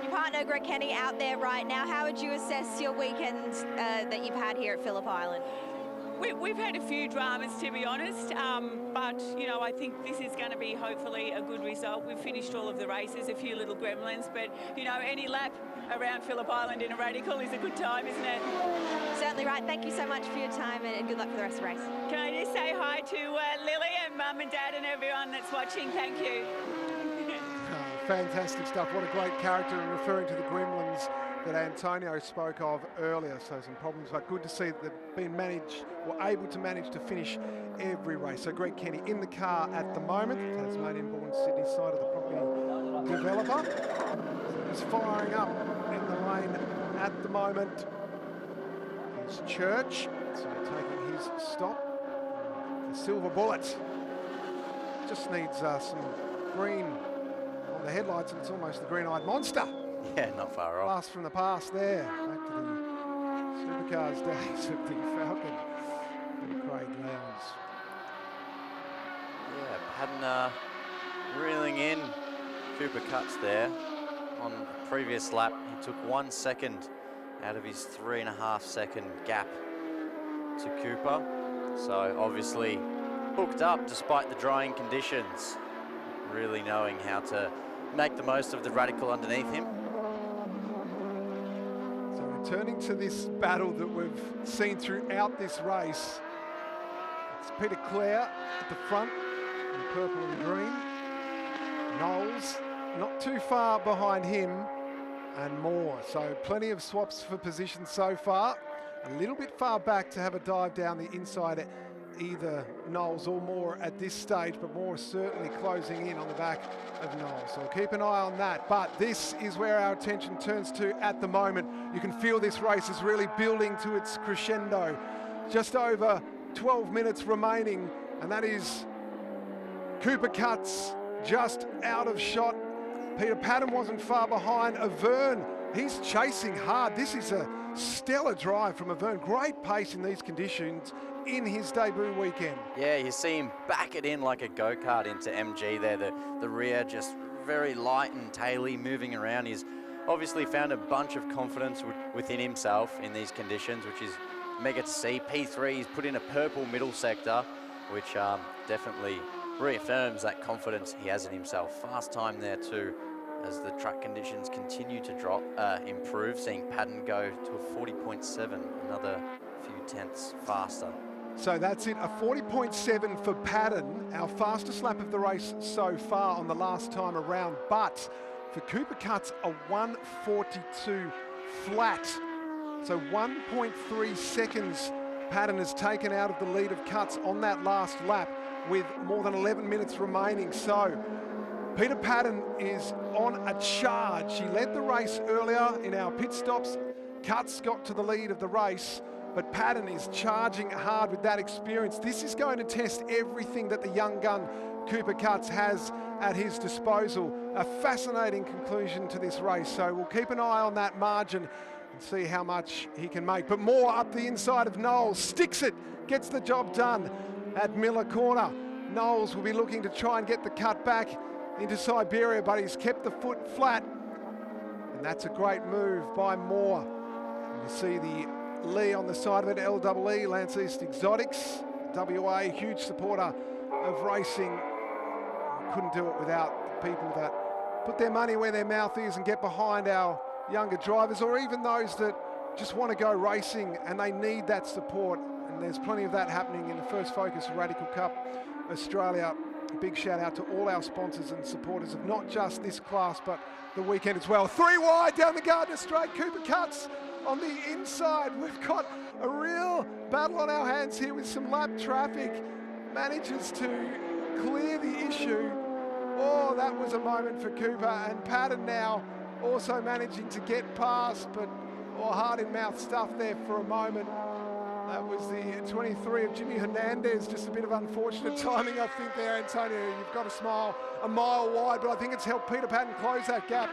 Your partner Greg Kenny out there right now. How would you assess your weekend that you've had here at Phillip Island? We've had a few dramas, to be honest, but, you know, I think this is going to be hopefully a good result. We've finished all of the races, a few little gremlins, but, you know, any lap around Phillip Island in a radical is a good time, isn't it? Certainly right. Thank you so much for your time and good luck for the rest of the race. Can I just say hi to Lily and Mum and Dad and everyone that's watching? Thank you. Fantastic stuff. What a great character, and referring to the gremlins that Antonio spoke of earlier. So some problems, but good to see that they've been able to manage to finish every race. So Greg Kenny in the car at the moment, Tasmanian-born Sydney side of the property developer. So he's firing up in the lane at the moment. Here's Church, so taking his stop. The Silver Bullet just needs some green on the headlights, and it's almost the green-eyed monster. Yeah, not far off. Blast from the past there. Back to the supercars days of the Falcon and Craig Lowndes. Yeah, Paddon reeling in Cooper Cutts there. On the previous lap, he took 1 second out of his 3.5 second gap to Cooper. So obviously hooked up despite the drying conditions, really knowing how to make the most of the radical underneath him. So returning to this battle that we've seen throughout this race, it's Peter Clare at the front in purple and green. Knowles not too far behind him, and Moore. So plenty of swaps for position so far. A little bit far back to have a dive down the inside, either Knowles or Moore at this stage, but Moore is certainly closing in on the back of Knowles. So keep an eye on that. But this is where our attention turns to at the moment. You can feel this race is really building to its crescendo. Just over 12 minutes remaining, and that is Cooper Cutts just out of shot. Peter Paddon wasn't far behind. Vern, he's chasing hard. This is a stellar drive from Vern. Great pace in these conditions in his debut weekend. Yeah, you see him back it in like a go-kart into MG there. The rear just very light and taily moving around. He's obviously found a bunch of confidence within himself in these conditions, which is mega to see. P3, he's put in a purple middle sector, which definitely reaffirms that confidence he has in himself. Fast time there too, as the track conditions continue to improve, seeing Paddon go to a 40.7, another few tenths faster. So that's it, a 40.7 for Paddon, our fastest lap of the race so far on the last time around. But for Cooper Cutts, a 1:42 flat. So 1.3 seconds Paddon has taken out of the lead of Cutts on that last lap with more than 11 minutes remaining. So Peter Paddon is on a charge. He led the race earlier in our pit stops. Cutts got to the lead of the race, but Paddon is charging hard with that experience. This is going to test everything that the young gun Cooper Cutts has at his disposal. A fascinating conclusion to this race, so we'll keep an eye on that margin and see how much he can make. But more up the inside of Knowles, sticks it, gets the job done at Miller Corner. Knowles will be looking to try and get the cut back into Siberia, but he's kept the foot flat, and that's a great move by Moore. You see the Lee on the side of it, LEE, Lance East Exotics, WA, huge supporter of racing. Couldn't do it without the people that put their money where their mouth is and get behind our younger drivers, or even those that just want to go racing and they need that support. And there's plenty of that happening in the First Focus Radical Cup Australia. A big shout out to all our sponsors and supporters of not just this class, but the weekend as well. 3 wide down the Gardner Straight, Cooper Cutts on the inside. We've got a real battle on our hands here with some lap traffic. Manages to clear the issue. Oh, that was a moment for Cooper, and Paddon now also managing to get past, but heart in mouth stuff there for a moment. That was the 23 of Jimmy Hernandez. Just a bit of unfortunate timing, I think, there, Antonio. You've got to smile, a mile wide, but I think it's helped Peter Paddon close that gap.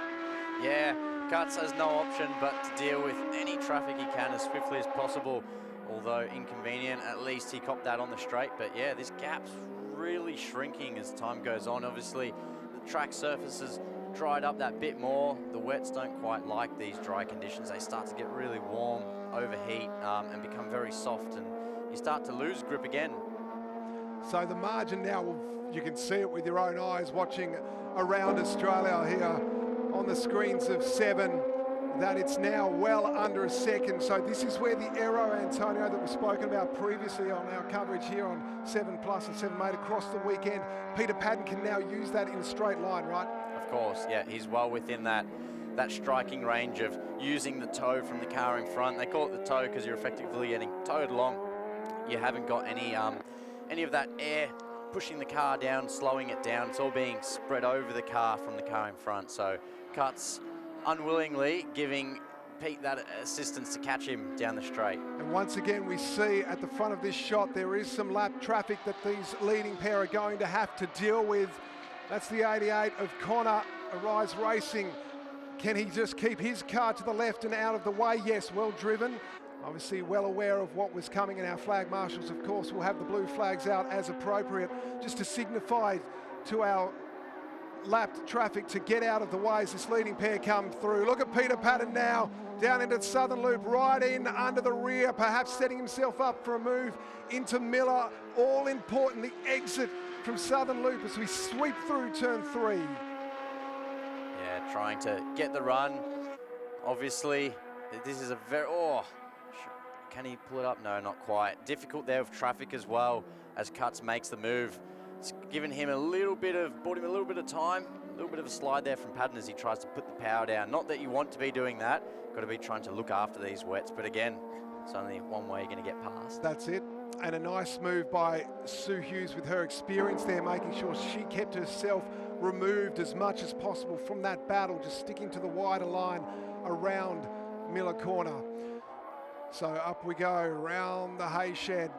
Yeah, Cutts has no option but to deal with any traffic he can as swiftly as possible. Although inconvenient, at least he copped that on the straight. But yeah, this gap's really shrinking as time goes on. Obviously, the track surface has dried up that bit more. The wets don't quite like these dry conditions. They start to get really warm, overheat, and become very soft, and you start to lose grip again. So the margin now, you can see it with your own eyes watching around Australia here on the screens of 7, that it's now well under a second. So this is where the aero, Antonio, that we've spoken about previously on our coverage here on 7 Plus and 7 Mate across the weekend, Peter Paddon can now use that in a straight line, right? Of course, yeah, he's well within that striking range of using the toe from the car in front. They call it the toe because you're effectively getting towed along. You haven't got any of that air pushing the car down, slowing it down. It's all being spread over the car from the car in front. So Cutts unwillingly giving Pete that assistance to catch him down the straight. And once again, we see at the front of this shot, there is some lap traffic that these leading pair are going to have to deal with. That's the 88 of Connor, Arise Racing. Can he just keep his car to the left and out of the way? Yes, well driven. Obviously well aware of what was coming, and our flag marshals, of course, will have the blue flags out as appropriate, just to signify to our lapped traffic to get out of the way as this leading pair come through. Look at Peter Paddon now, down into the Southern Loop, right in under the rear, perhaps setting himself up for a move into Miller. All important, the exit from Southern Loop as we sweep through turn 3. Yeah, trying to get the run. Obviously, this is a very, can he pull it up? No, not quite. Difficult there with traffic as well as Cutts makes the move. It's given him bought him a little bit of time, a little bit of a slide there from Paddon as he tries to put the power down. Not that you want to be doing that. Got to be trying to look after these wets, but again, it's only one way you're going to get past. That's it. And a nice move by Sue Hughes with her experience there, making sure she kept herself removed as much as possible from that battle, just sticking to the wider line around Miller Corner. So up we go, around the hay shed.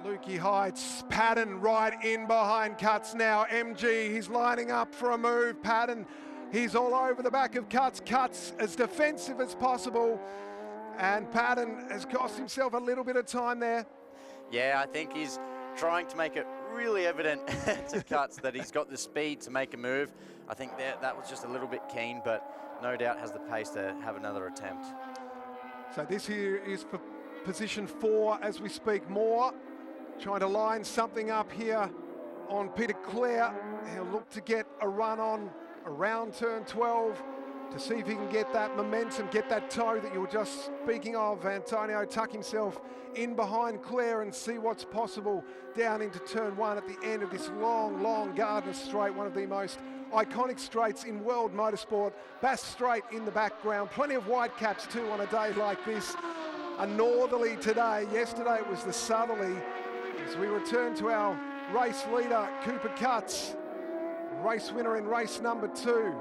Lukey Heights, Paddon right in behind Cutts now. MG, he's lining up for a move. Paddon, he's all over the back of Cutts. Cutts as defensive as possible. And Paddon has cost himself a little bit of time there. Yeah, I think he's trying to make it really evident to Cutts that he's got the speed to make a move. I think that was just a little bit keen, but no doubt has the pace to have another attempt. So this here is for position 4 as we speak. Moore trying to line something up here on Peter Clare. He'll look to get a run on around turn 12 to see if he can get that momentum, get that toe that you were just speaking of. Antonio tuck himself in behind Clare and see what's possible down into turn 1 at the end of this long Gardner Straight, one of the most iconic straights in world motorsport. Bass Straight in the background, plenty of white caps too on a day like this. A northerly today, yesterday it was the southerly. As we return to our race leader, Cooper Cutts, race winner in race number 2.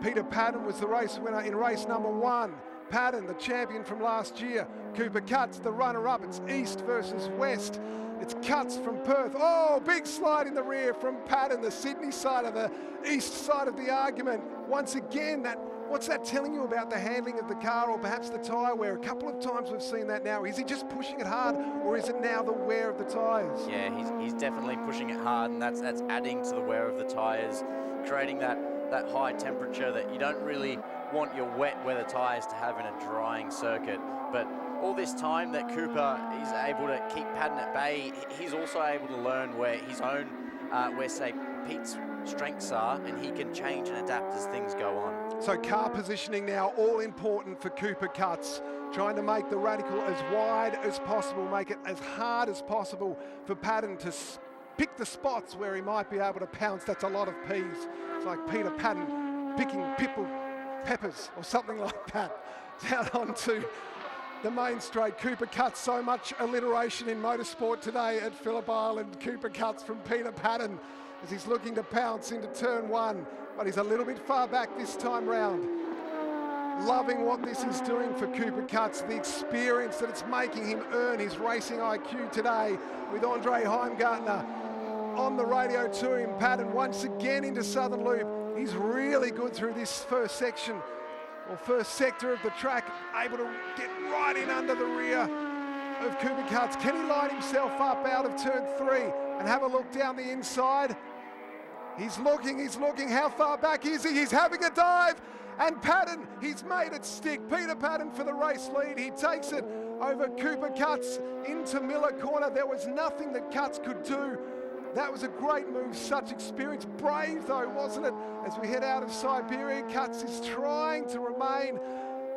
Peter Paddon was the race winner in race number 1. Paddon, the champion from last year. Cooper Cutts, the runner-up. It's east versus west. It's Cutts from Perth. Oh, big slide in the rear from Paddon, the Sydney side of the east side of the argument. Once again, what's that telling you about the handling of the car, or perhaps the tyre wear? A couple of times we've seen that now. Is he just pushing it hard, or is it now the wear of the tyres? Yeah, he's definitely pushing it hard, and that's adding to the wear of the tyres, creating that high temperature that you don't really want your wet weather tyres to have in a drying circuit. But all this time that Cooper is able to keep Paddon at bay, he's also able to learn where his own, where say Pete's strengths are, and he can change and adapt as things go on. So car positioning now all important for Cooper Cutts, trying to make the radical as wide as possible, make it as hard as possible for Paddon to pick the spots where he might be able to pounce. That's a lot of P's. It's like Peter Paddon picking peppers or something like that. Down onto the main straight. Cooper Cutts, so much alliteration in motorsport today at Phillip Island. Cooper Cutts from Peter Paddon as he's looking to pounce into turn 1, but he's a little bit far back this time round. Loving what this is doing for Cooper Cutts, the experience that it's making him earn his racing IQ today, with Andre Heimgartner on the radio to him. Paddon once again into Southern Loop. He's really good through this first section, or first sector of the track, able to get right in under the rear of Cooper Cutts. Can he line himself up out of turn 3 and have a look down the inside? He's looking. How far back is he? He's having a dive. And Paddon, he's made it stick. Peter Paddon for the race lead. He takes it over Cooper Cutts into Miller Corner. There was nothing that Cutts could do. That was a great move, such experience. Brave though, wasn't it? As we head out of Siberia, Cutts is trying to remain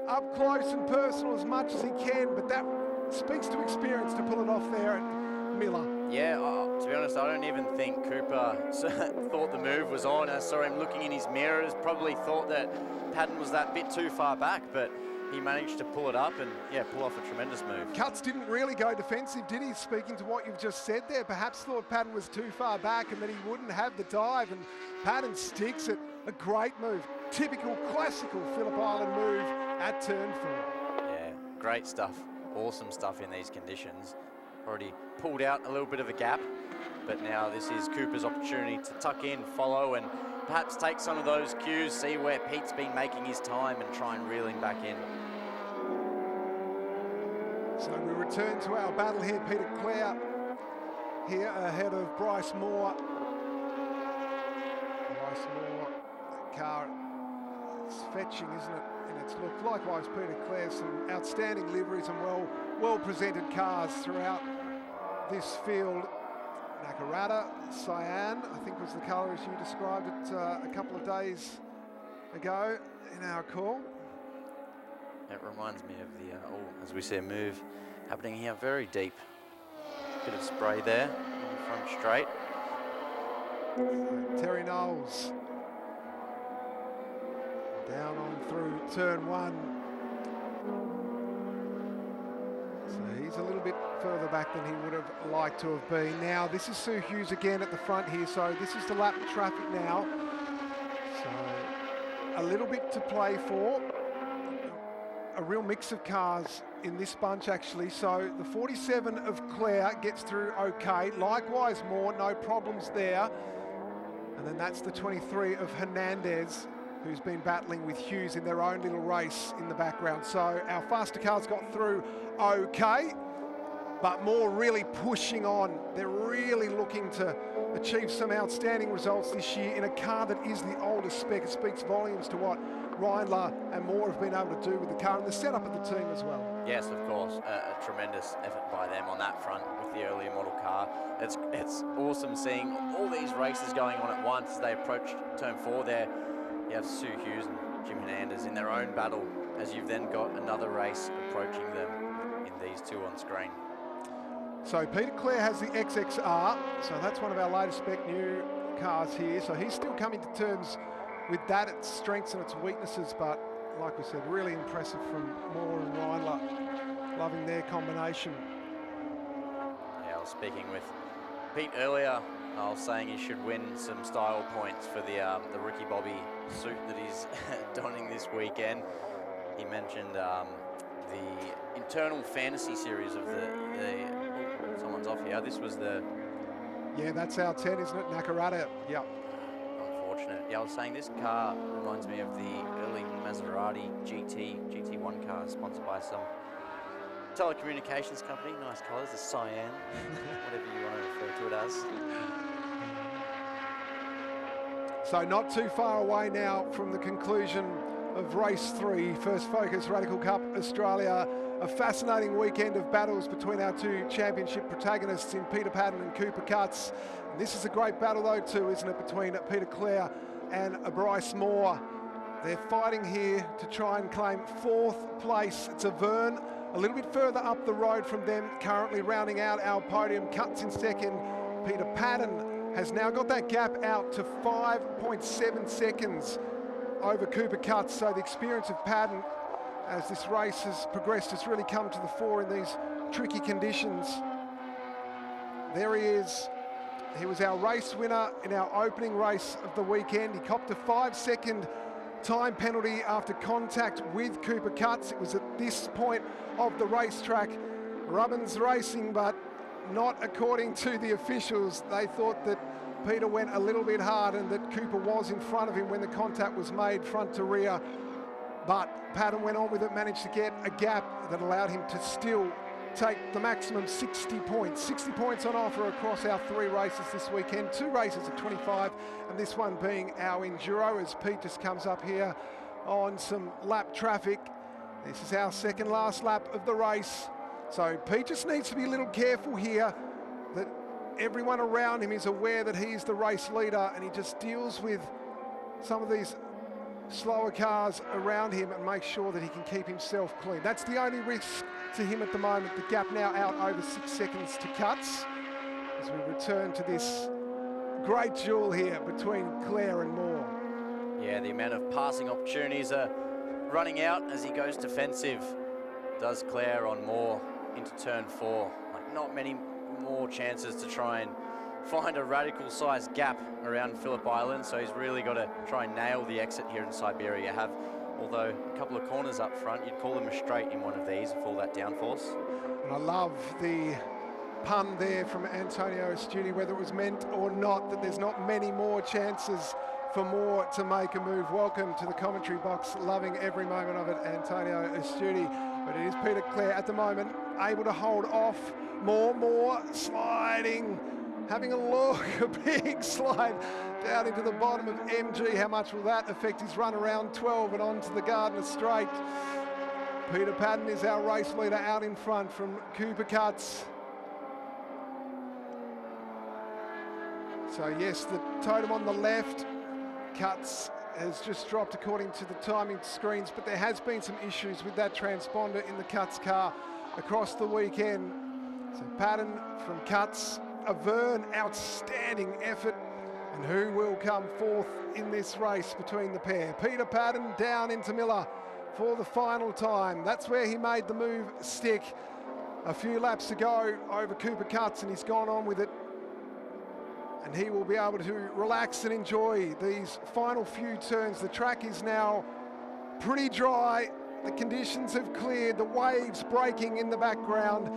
up close and personal as much as he can, but that speaks to experience to pull it off there at Miller. Yeah, to be honest, I don't even think Cooper thought the move was on. I saw him looking in his mirrors, probably thought that Paddon was that bit too far back, but he managed to pull it up and, yeah, pull off a tremendous move. Cutts didn't really go defensive, did he? Speaking to what you've just said there, perhaps thought Paddon was too far back and that he wouldn't have the dive, and Paddon sticks it. A great move. Typical, classical Phillip Island move at turn 4. Yeah, great stuff. Awesome stuff in these conditions. Already pulled out a little bit of a gap, but now this is Cooper's opportunity to tuck in, follow, and perhaps take some of those cues, see where Pete's been making his time and try and reel him back in. So we return to our battle here. Peter Clare here ahead of Bryce Moore. Bryce Moore, that car, it's fetching, isn't it? And it's looked likewise Peter Clare, some outstanding liveries and well presented cars throughout this field. Nakarata, cyan, I think was the colour as you described it a couple of days ago in our call. It reminds me of the, as we see a move happening here, very deep. Bit of spray there on the front straight. So Terry Knowles down on through turn 1. So he's a little bit further back than he would have liked to have been. Now this is Sue Hughes again at the front here, so this is the lap traffic now. So a little bit to play for. A real mix of cars in this bunch actually. So the 47 of Clare gets through okay. Likewise Moore, no problems there. And then that's the 23 of Hernandez, who's been battling with Hughes in their own little race in the background. So our faster cars got through okay. but more really pushing on. They're really looking to achieve some outstanding results this year in a car that is the oldest spec. It speaks volumes to what Reindler and Moore have been able to do with the car and the setup of the team as well. Yes, of course, a tremendous effort by them on that front with the earlier model car. It's awesome seeing all these races going on at once as they approach turn 4 there. You have Sue Hughes and Jim Hernandez in their own battle as you've then got another race approaching them in these two on screen. So Peter Clare has the XXR, so that's one of our latest spec new cars here. So he's still coming to terms with that, its strengths and its weaknesses, but like we said, really impressive from Moore and Reindler. Loving their combination. Yeah, I was speaking with Pete earlier. I was saying he should win some style points for the Ricky Bobby suit that he's donning this weekend. He mentioned the internal fantasy series of someone's off here. This was the... Yeah, that's our 10, isn't it? Nakarada, yep. Unfortunate. Yeah, I was saying this car reminds me of the early Maserati GT1 car, sponsored by some telecommunications company. Nice colours, the cyan, whatever you want to refer to it as. So not too far away now from the conclusion of race 3, First Focus Radical Cup Australia. A fascinating weekend of battles between our two championship protagonists in Peter Paddon and Cooper Cutts. And this is a great battle though too, isn't it, between Peter Clare and Bryce Moore. They're fighting here to try and claim 4th place. It's a Vern a little bit further up the road from them, currently rounding out our podium. Cutts in second. Peter Paddon has now got that gap out to 5.7 seconds over Cooper Cutts. So the experience of Paddon as this race has progressed has really come to the fore in these tricky conditions. There he is. He was our race winner in our opening race of the weekend. He copped a 5-second time penalty after contact with Cooper Cutts. It was at this point of the racetrack. Rubbins racing, but not according to the officials. They thought that Peter went a little bit hard and that Cooper was in front of him when the contact was made front to rear. But Paddon went on with it, managed to get a gap that allowed him to still take the maximum 60 points. 60 points on offer across our 3 races this weekend. 2 races of 25, and this one being our Enduro as Pete just comes up here on some lap traffic. This is our second last lap of the race. So Pete just needs to be a little careful here that everyone around him is aware that he's the race leader, and he just deals with some of these slower cars around him and make sure that he can keep himself clean. That's the only risk to him at the moment. The gap now out over 6 seconds to Cutts as we return to this great duel here between Clare and Moore. Yeah, the amount of passing opportunities are running out as he goes defensive. Does Clare on Moore into turn 4. Like, not many more chances to try and find a radical sized gap around Phillip Island, so he's really got to try and nail the exit here in Siberia. You have, although a couple of corners up front, you'd call them a straight in one of these with all that downforce. And I love the pun there from Antonio Estudi, whether it was meant or not, that there's not many more chances for Moore to make a move. Welcome to the commentary box, loving every moment of it, Antonio Estudi. But it is Peter Clare at the moment, able to hold off Moore sliding, having a look, a big slide down into the bottom of MG. How much will that affect his run around 12 and onto the Gardner Straight? Peter Paddon is our race leader out in front from Cooper Cutts. So yes, the totem on the left, Cutts has just dropped according to the timing screens, but there has been some issues with that transponder in the Cutts car across the weekend. So Paddon from Cutts, a Vern, outstanding effort. And who will come fourth in this race between the pair? Peter Paddon down into Miller for the final time. That's where he made the move stick a few laps ago over Cooper Cutts, and he's gone on with it. And he will be able to relax and enjoy these final few turns. The track is now pretty dry. The conditions have cleared, the waves breaking in the background.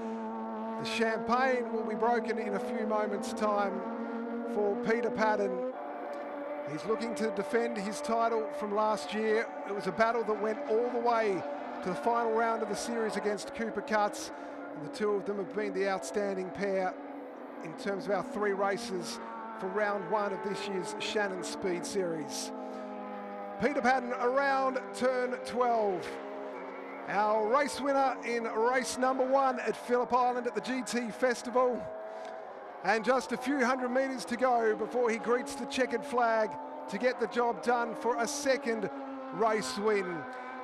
The champagne will be broken in a few moments' time for Peter Paddon. He's looking to defend his title from last year. It was a battle that went all the way to the final round of the series against Cooper Cutts. And the two of them have been the outstanding pair in terms of our 3 races for round 1 of this year's Shannon Speed Series. Peter Paddon around turn 12. Our race winner in race number 1 at Phillip Island at the GT Festival. And just a few hundred metres to go before he greets the checkered flag to get the job done for a second race win.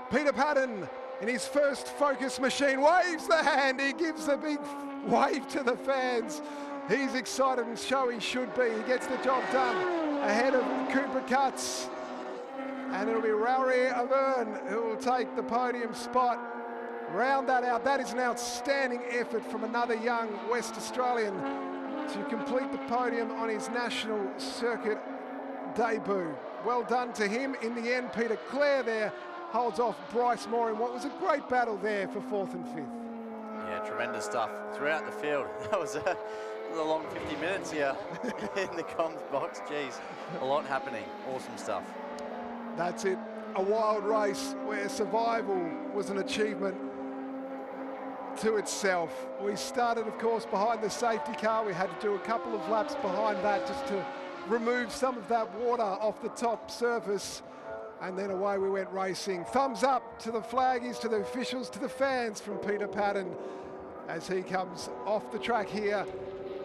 Peter Paddon, in his first Focus machine, waves the hand. He gives a big wave to the fans. He's excited, and so he should be. He gets the job done ahead of Cooper Cutts. And it'll be Rory Avern who will take the podium spot. Round that out. That is an outstanding effort from another young West Australian to complete the podium on his national circuit debut. Well done to him. In the end, Peter Clare there holds off Bryce Moore in what was a great battle there for 4th and 5th. Yeah, tremendous stuff throughout the field. That was a long 50 minutes here in the comms box. Jeez, a lot happening. Awesome stuff. That's it. A wild race where survival was an achievement to itself. We started, of course, behind the safety car. We had to do a couple of laps behind that just to remove some of that water off the top surface. And then away we went racing. Thumbs up to the flaggies, to the officials, to the fans from Peter Paddon as he comes off the track here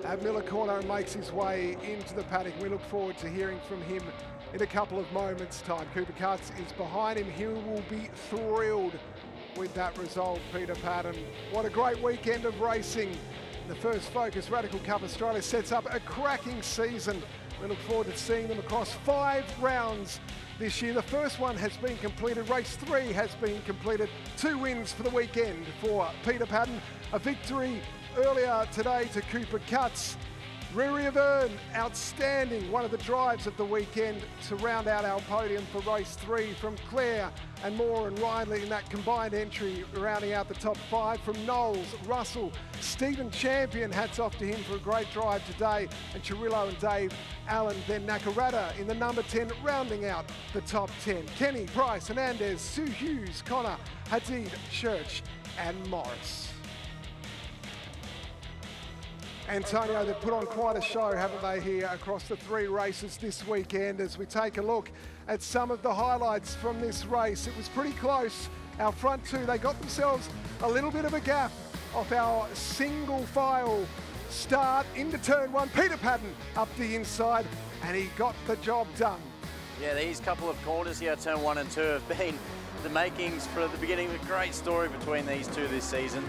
at Miller Corner and makes his way into the paddock. We look forward to hearing from him in a couple of moments' time. Cooper Cutts is behind him. He will be thrilled with that result, Peter Paddon. What a great weekend of racing. The first Focus Radical Cup Australia sets up a cracking season. We look forward to seeing them across 5 rounds this year. The first one has been completed. Race 3 has been completed. 2 wins for the weekend for Peter Paddon. A victory earlier today to Cooper Cutts. Rory Avern, outstanding, one of the drives of the weekend to round out our podium for race 3 from Clare and Moore and Riley in that combined entry, rounding out the top 5 from Knowles, Russell, Stephen Champion, hats off to him for a great drive today, and Chirillo and Dave Allen, then Nakarada in the number 10, rounding out the top 10. Kenny, Price, Hernandez, Sue Hughes, Connor, Hadid, Church and Morris. Antonio, they've put on quite a show, haven't they, here across the 3 races this weekend as we take a look at some of the highlights from this race. It was pretty close. Our front 2, they got themselves a little bit of a gap off our single file start into turn 1. Peter Paddon up the inside, and he got the job done. Yeah, these couple of corners here, turn 1 and 2, have been the makings for the beginning of a great story between these two this season.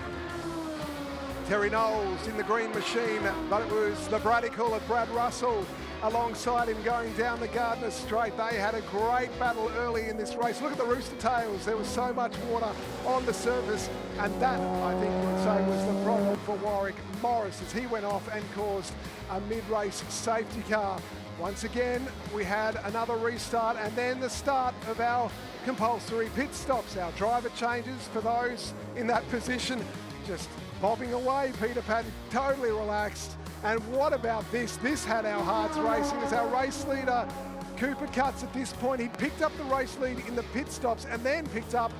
Terry Knowles in the green machine, but it was the Radical of Brad Russell alongside him going down the Gardner Straight. They had a great battle early in this race. Look at the rooster tails. There was so much water on the surface, and that, I think you would say, was the problem for Warwick Morris as he went off and caused a mid-race safety car. Once again, we had another restart and then the start of our compulsory pit stops. Our driver changes for those in that position, just bobbing away. Peter Paddon totally relaxed. And what about this? This had our hearts racing as our race leader, Cooper Cutts, at this point, he picked up the race lead in the pit stops and then picked up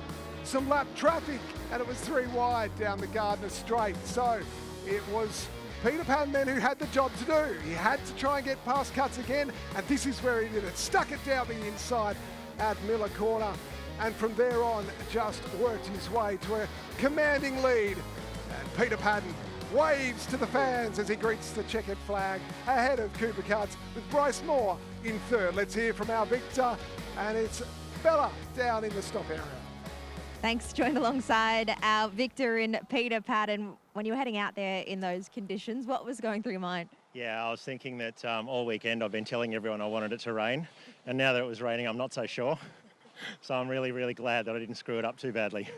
some lap traffic, and it was 3 wide down the Gardner Straight. So it was Peter Paddon then who had the job to do. He had to try and get past Cutts again, and this is where he did it. Stuck it down the inside at Miller Corner, and from there on just worked his way to a commanding lead. And Peter Paddon waves to the fans as he greets the checkered flag ahead of Cooper Cutts with Bryce Moore in 3rd. Let's hear from our victor, and it's Bella down in the stop area. Thanks, joined alongside our victor in Peter Paddon. When you were heading out there in those conditions, what was going through your mind? Yeah, I was thinking that all weekend I've been telling everyone I wanted it to rain, and now that it was raining, I'm not so sure. So I'm really, really glad that I didn't screw it up too badly.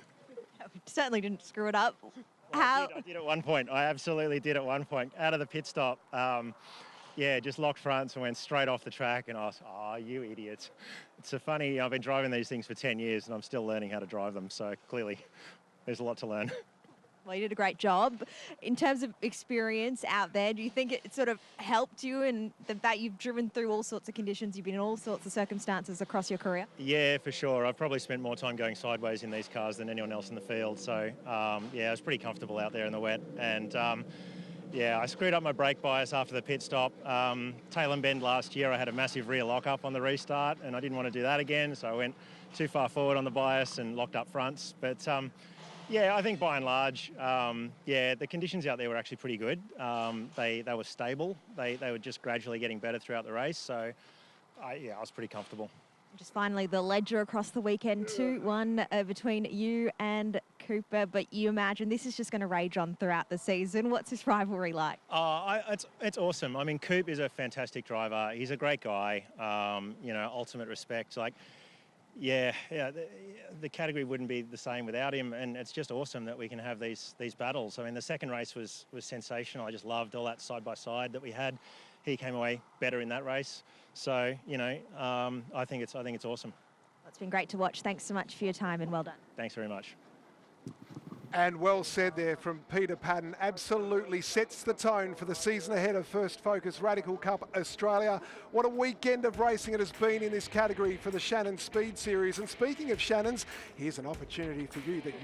Certainly didn't screw it up. Well, I did at one point. I absolutely did at one point. Out of the pit stop, yeah, just locked fronts and went straight off the track, and I was, oh, you idiots. It's so funny, I've been driving these things for 10 years and I'm still learning how to drive them, so clearly there's a lot to learn. Well, you did a great job. In terms of experience out there, do you think it sort of helped you in that you've driven through all sorts of conditions, you've been in all sorts of circumstances across your career? Yeah, for sure. I've probably spent more time going sideways in these cars than anyone else in the field. So, yeah, I was pretty comfortable out there in the wet. And, yeah, I screwed up my brake bias after the pit stop. Tail and bend last year, I had a massive rear lock-up on the restart, and I didn't want to do that again. So I went too far forward on the bias and locked up fronts. But, yeah, I think by and large, yeah, the conditions out there were actually pretty good. They were stable. They were just gradually getting better throughout the race. So, yeah, I was pretty comfortable. Just finally, the ledger across the weekend, 2-1 between you and Cooper. But you imagine this is just going to rage on throughout the season. What's this rivalry like? It's awesome. I mean, Coop is a fantastic driver. He's a great guy. You know, ultimate respect. Like, yeah, the category wouldn't be the same without him, and it's just awesome that we can have these battles. I mean, the second race was sensational. I just loved all that side by side that we had. He came away better in that race, so you know, I think it's awesome. It's been great to watch. Thanks so much for your time, and well done. Thanks very much. And well said there from Peter Paddon. Absolutely sets the tone for the season ahead of First Focus Radical Cup Australia. What a weekend of racing it has been in this category for the Shannon Speed Series. And speaking of Shannons, here's an opportunity for you that you